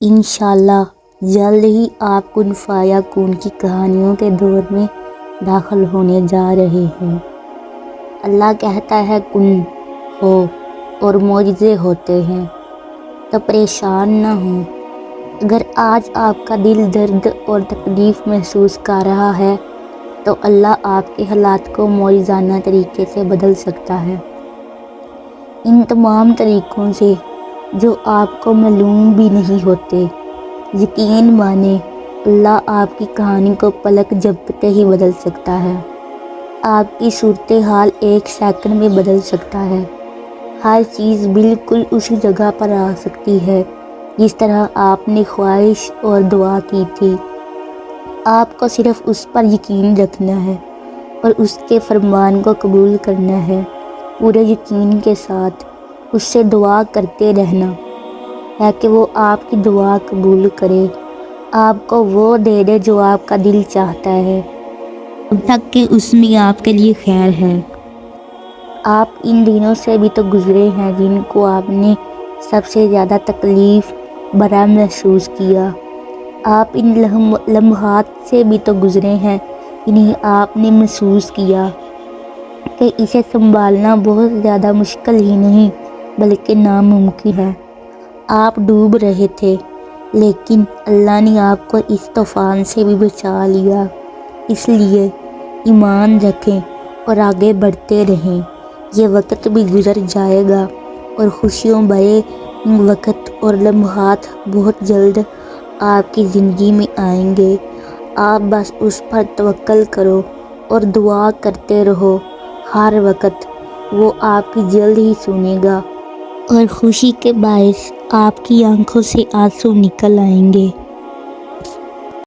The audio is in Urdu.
انشاءاللہ جلد ہی آپ کن فایا کون کی کہانیوں کے دور میں داخل ہونے جا رہے ہیں۔ اللہ کہتا ہے کن ہو اور معجزے ہوتے ہیں، تو پریشان نہ ہوں۔ اگر آج آپ کا دل درد اور تکلیف محسوس کر رہا ہے تو اللہ آپ کے حالات کو معجزانہ طریقے سے بدل سکتا ہے۔ ان تمام طریقوں سے جو آپ کو معلوم بھی نہیں ہوتے، یقین مانیں اللہ آپ کی کہانی کو پلک جھپکتے ہی بدل سکتا ہے۔ آپ کی صورتحال ایک سیکنڈ میں بدل سکتا ہے۔ ہر چیز بالکل اسی جگہ پر آ سکتی ہے جس طرح آپ نے خواہش اور دعا کی تھی۔ آپ کو صرف اس پر یقین رکھنا ہے اور اس کے فرمان کو قبول کرنا ہے۔ پورے یقین کے ساتھ اس سے دعا کرتے رہنا ہے کہ وہ آپ کی دعا قبول کرے، آپ کو وہ دے دے جو آپ کا دل چاہتا ہے، جب تک کہ اس میں آپ کے لیے خیر ہے۔ آپ ان دنوں سے بھی تو گزرے ہیں جن کو آپ نے سب سے زیادہ تکلیف بھرا محسوس کیا۔ آپ ان لمحات سے بھی تو گزرے ہیں جنہیں آپ نے محسوس کیا کہ اسے سنبھالنا بہت زیادہ مشکل ہی نہیں بلکہ ناممکن ہے۔ آپ ڈوب رہے تھے لیکن اللہ نے آپ کو اس طوفان سے بھی بچا لیا۔ اس لیے ایمان رکھیں اور آگے بڑھتے رہیں۔ یہ وقت بھی گزر جائے گا اور خوشیوں بھرے وقت اور لمحات بہت جلد آپ کی زندگی میں آئیں گے۔ آپ بس اس پر توکل کرو اور دعا کرتے رہو۔ ہر وقت وہ آپ کی جلد ہی سنے گا اور خوشی کے باعث آپ کی آنکھوں سے آنسو نکل آئیں گے۔